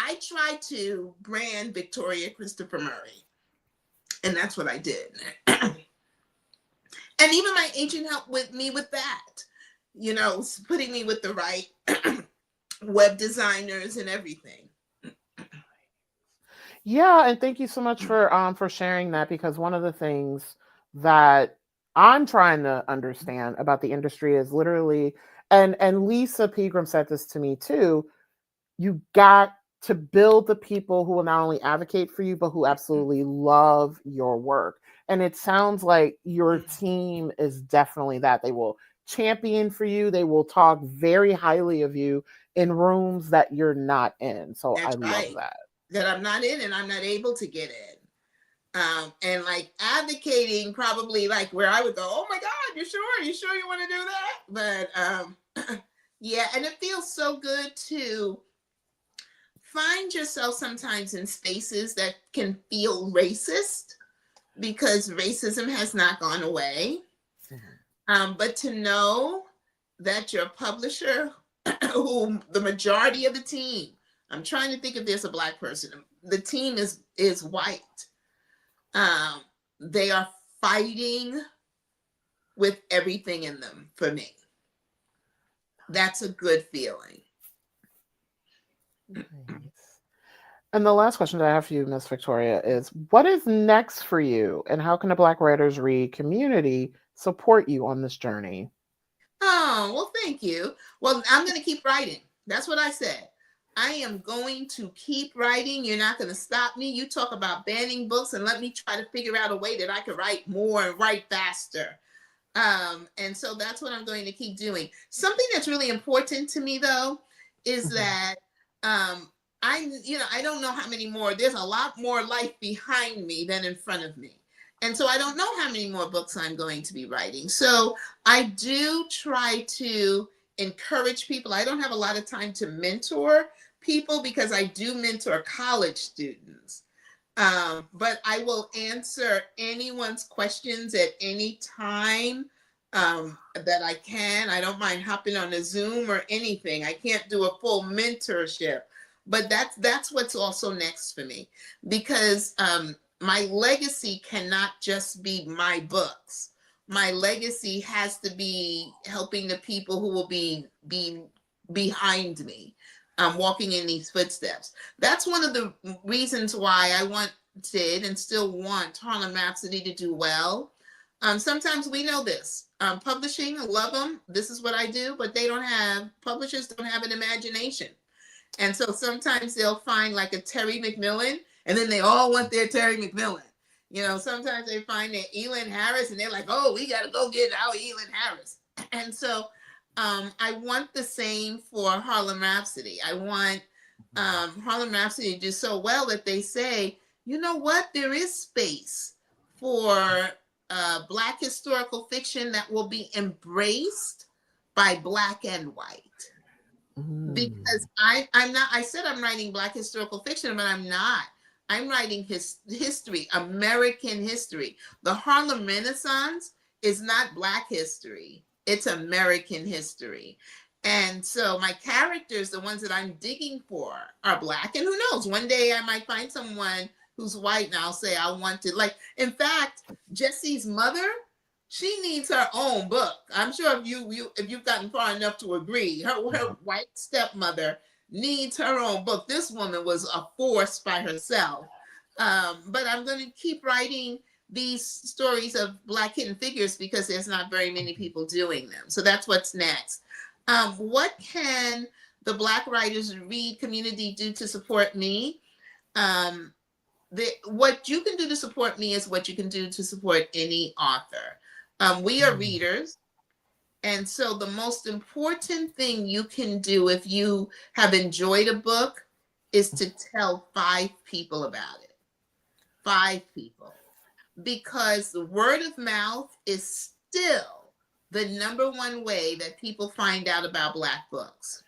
I tried to brand Victoria Christopher Murray. And that's what I did. And even my agent helped me with that. Putting me with the right web designers and everything. Yeah, and thank you so much for sharing that, because one of the things that I'm trying to understand about the industry is literally, and Lisa Pegram said this to me too, you got to build the people who will not only advocate for you, but who absolutely love your work. And it sounds like your team is definitely that. They will champion for you. They will talk very highly of you in rooms that you're not in. So That's I right. love that. That I'm not in and I'm not able to get in. And like advocating, probably like where I would go, oh my You sure? You sure you want to do that? But yeah, and it feels so good to find yourself sometimes in spaces that can feel racist because racism has not gone away. But to know that your publisher, who the majority of the team, I'm trying to think if there's a Black person, the team is white. They are fighting with everything in them for me. That's a good feeling. Nice. And the last question that I have for you, Miss Victoria, is what is next for you and how can the Black Writers Read community support you on this journey? Oh, well, thank you. Well, I'm going to keep writing. That's what I said. I am going to keep writing. You're not going to stop me. You talk about banning books and let me try to figure out a way that I can write more and write faster. And so that's what I'm going to keep doing. Something that's really important to me, though, is that I don't know how many more. There's a lot more life behind me than in front of me. And so I don't know how many more books I'm going to be writing. So I do try to encourage people. I don't have a lot of time to mentor people because I do mentor college students. But I will answer anyone's questions at any time that I can. I don't mind hopping on a Zoom or anything. I can't do a full mentorship, but that's what's also next for me because my legacy cannot just be my books. My legacy has to be helping the people who will be behind me, walking in these footsteps. That's one of the reasons why I wanted and still want Harlem Rhapsody to do well. Sometimes we know this. Publishing, I love them. This is what I do, but publishers don't have an imagination. And so sometimes they'll find like a Terry McMillan, and then they all want their Terry McMillan. Sometimes they find their Elin Harris, and they're like, oh, we got to go get our Elin Harris. And so I want the same for Harlem Rhapsody. I want Harlem Rhapsody to do so well that they say, you know what, there is space for Black historical fiction that will be embraced by Black and white. Because I said I'm writing Black historical fiction, but I'm not. I'm writing history, American history. The Harlem Renaissance is not Black history. It's American history. And so my characters, the ones that I'm digging for, are Black. And who knows, one day I might find someone who's white and I'll say I want to. Like, in fact, Jessie's mother, she needs her own book. I'm sure if you've gotten far enough to agree, her white stepmother needs her own book. This woman was a force by herself. But I'm going to keep writing these stories of Black hidden figures because there's not very many people doing them. So that's what's next. What can the Black Writers Read community do to support me? What you can do to support me is what you can do to support any author. We are readers. And so the most important thing you can do if you have enjoyed a book is to tell 5 people about it. 5 people. Because the word of mouth is still the #1 way that people find out about Black books.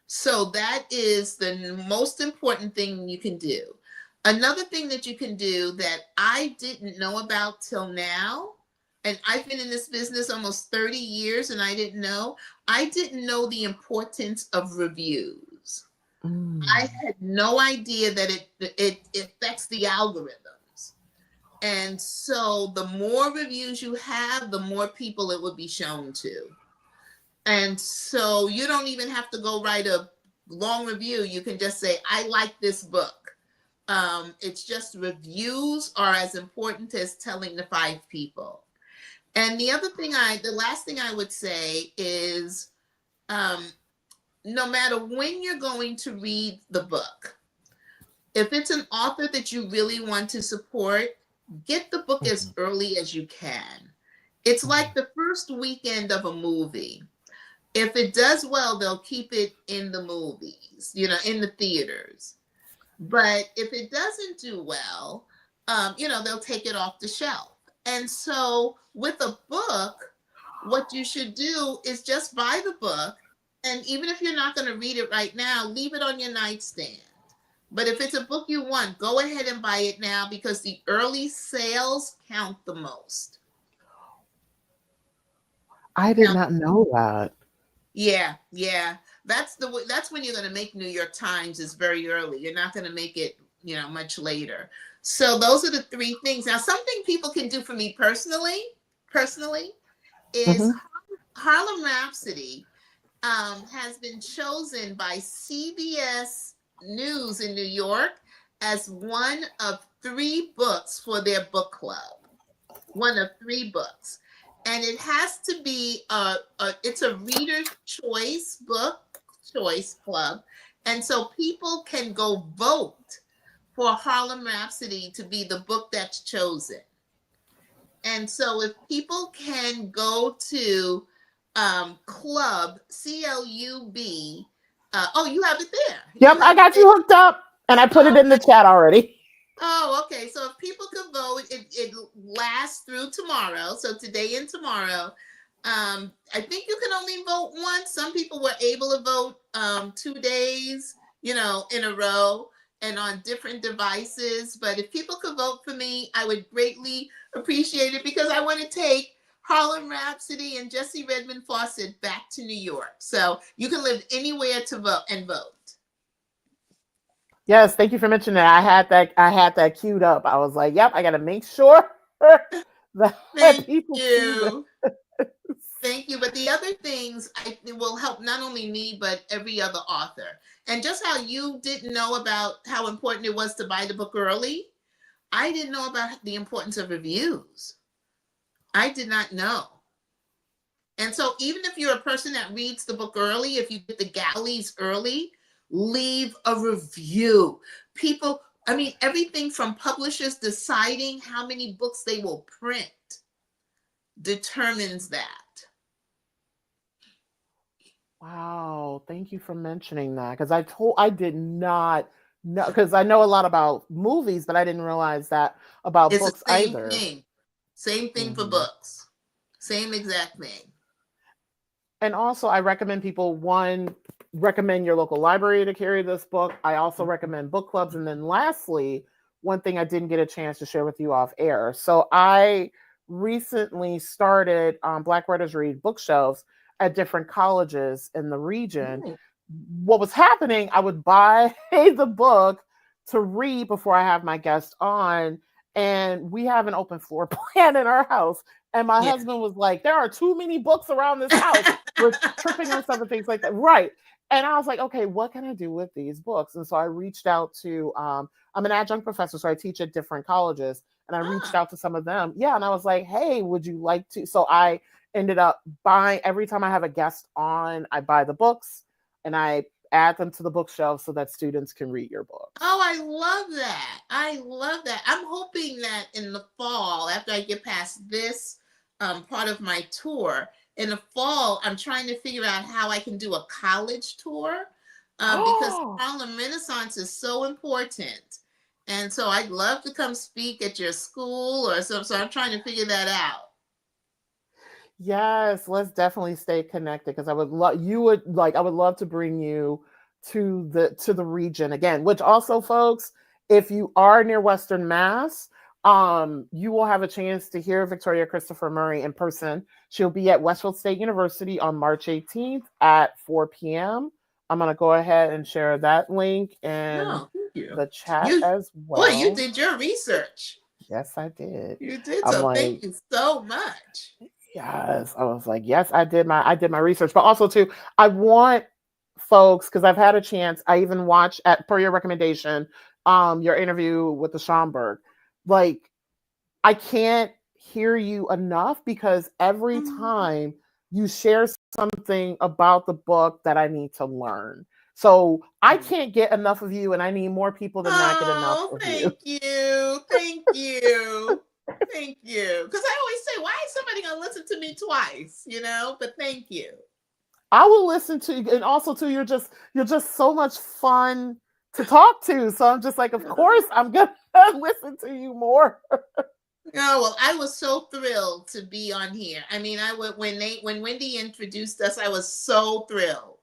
So that is the most important thing you can do. Another thing that you can do that I didn't know about till now, and I've been in this business almost 30 years and I didn't know the importance of reviews. I had no idea that it affects the algorithms. And so the more reviews you have, the more people it would be shown to. And so you don't even have to go write a long review. You can just say, I like this book. It's just reviews are as important as telling the 5 people. And the last thing I would say is, no matter when you're going to read the book, if it's an author that you really want to support, get the book as early as you can. It's like the first weekend of a movie. If it does well, they'll keep it in the movies, in the theaters. But if it doesn't do well, they'll take it off the shelf. And so with a book, what you should do is just buy the book. And even if you're not going to read it right now, leave it on your nightstand. But if it's a book you want, go ahead and buy it now because the early sales count the most. I did not know that. Yeah. That's when you're going to make New York Times is very early. You're not going to make it, much later. So those are the three things. Now, something people can do for me personally is Harlem Rhapsody has been chosen by CBS News in New York as one of 3 books for their book club. One of 3 books. And it has to be it's a reader's choice club. And so people can go vote for Harlem Rhapsody to be the book that's chosen. And so if people can go to club, CLUB, oh, you have it there. Yep, I got you hooked up and I put it in the chat already. Oh, okay. So if people could vote, it lasts through tomorrow. So today and tomorrow. I think you can only vote once. Some people were able to vote 2 days, in a row and on different devices. But if people could vote for me, I would greatly appreciate it because I want to take Harlem Rhapsody and Jessie Redmon Fauset back to New York. So you can live anywhere to vote. Yes, thank you for mentioning that. I had that queued up. I was like, yep, I got to make sure that people see this. Thank you. But the other things it will help not only me, but every other author. And just how you didn't know about how important it was to buy the book early, I didn't know about the importance of reviews. I did not know. And so even if you're a person that reads the book early, if you get the galleys early, leave a review. People, everything from publishers deciding how many books they will print determines that. Wow, thank you for mentioning that because I did not know because I know a lot about movies, but I didn't realize that about It's books the same either. Same thing for books. Same exact thing. And also, I recommend people recommend your local library to carry this book. I also recommend book clubs, and then lastly, one thing I didn't get a chance to share with you off air. So I recently started Black Writers Read bookshelves at different colleges in the region. Ooh. What was happening, I would buy the book to read before I have my guest on. And we have an open floor plan in our house. And my husband was like, there are too many books around this house. We're tripping on stuff and things like that. Right. And I was like, okay, what can I do with these books? And so I reached out to, I'm an adjunct professor, so I teach at different colleges. And I reached out to some of them. Yeah. And I was like, hey, would you like to? So I ended up buying, every time I have a guest on, I buy the books and I add them to the bookshelf so that students can read your book. Oh, I love that. I'm hoping that in the fall, after I get past this part of my tour, in the fall, I'm trying to figure out how I can do a college tour because Harlem Renaissance is so important. And so I'd love to come speak at your school or so. So I'm trying to figure that out. Yes, let's definitely stay connected because I would love to bring you to the region again, which also, folks, if you are near Western Mass, you will have a chance to hear Victoria Christopher Murray in person. She'll be at Westfield State University on March 18th at 4 p.m. I'm going to go ahead and share that link in the chat as well. Boy, you did your research. Yes, I did. You did. So thank you so much. Yes. I was like, yes, I did my research. But also too, I want folks, because I've had a chance, I even watched per your recommendation, your interview with the Schomburg. Like, I can't hear you enough because every time you share something about the book that I need to learn. So I can't get enough of you, and I need more people to not get enough of you. Thank you. Thank you. Thank you. Because I always say, why is somebody going to listen to me twice? But thank you. I will listen to you. And also too, you're just so much fun to talk to. So I'm just like, of course I'm going to listen to you more. Oh, well, I was so thrilled to be on here. I mean, when Wendy introduced us, I was so thrilled.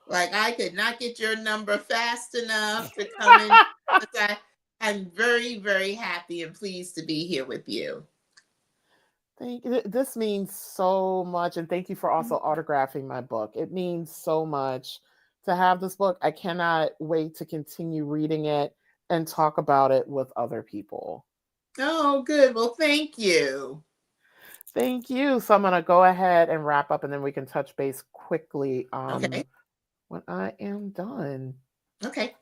Like I could not get your number fast enough to come in. I'm very, very happy and pleased to be here with you. Thank you. This means so much. And thank you for also autographing my book. It means so much to have this book. I cannot wait to continue reading it and talk about it with other people. Oh, good. Well, thank you. Thank you. So I'm going to go ahead and wrap up and then we can touch base quickly Okay. when I am done. Okay.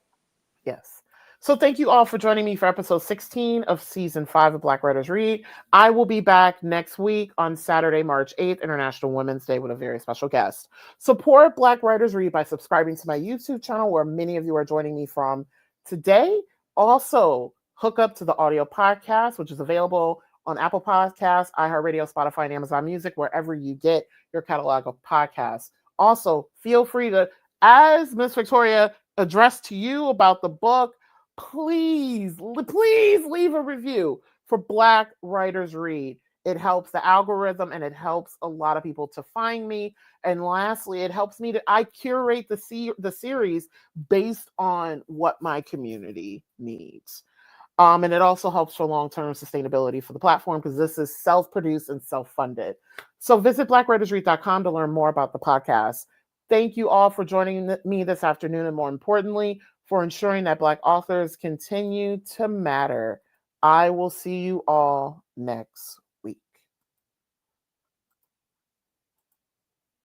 Yes. So thank you all for joining me for episode 16 of season 5 of Black Writers Read. I will be back next week on Saturday, March 8th, International Women's Day, with a very special guest. Support Black Writers Read by subscribing to my YouTube channel, where many of you are joining me from today. Also, hook up to the audio podcast, which is available on Apple Podcasts, iHeartRadio, Spotify, and Amazon Music, wherever you get your catalog of podcasts. Also, feel free to, as Miss Victoria addressed to you about the book, please leave a review for Black Writers Read. It helps the algorithm and it helps a lot of people to find me. And lastly, it helps me I curate the series based on what my community needs. And it also helps for long-term sustainability for the platform, because this is self-produced and self-funded. So visit blackwritersread.com to learn more about the podcast. Thank you all for joining me this afternoon, and more importantly, for ensuring that Black authors continue to matter. I will see you all next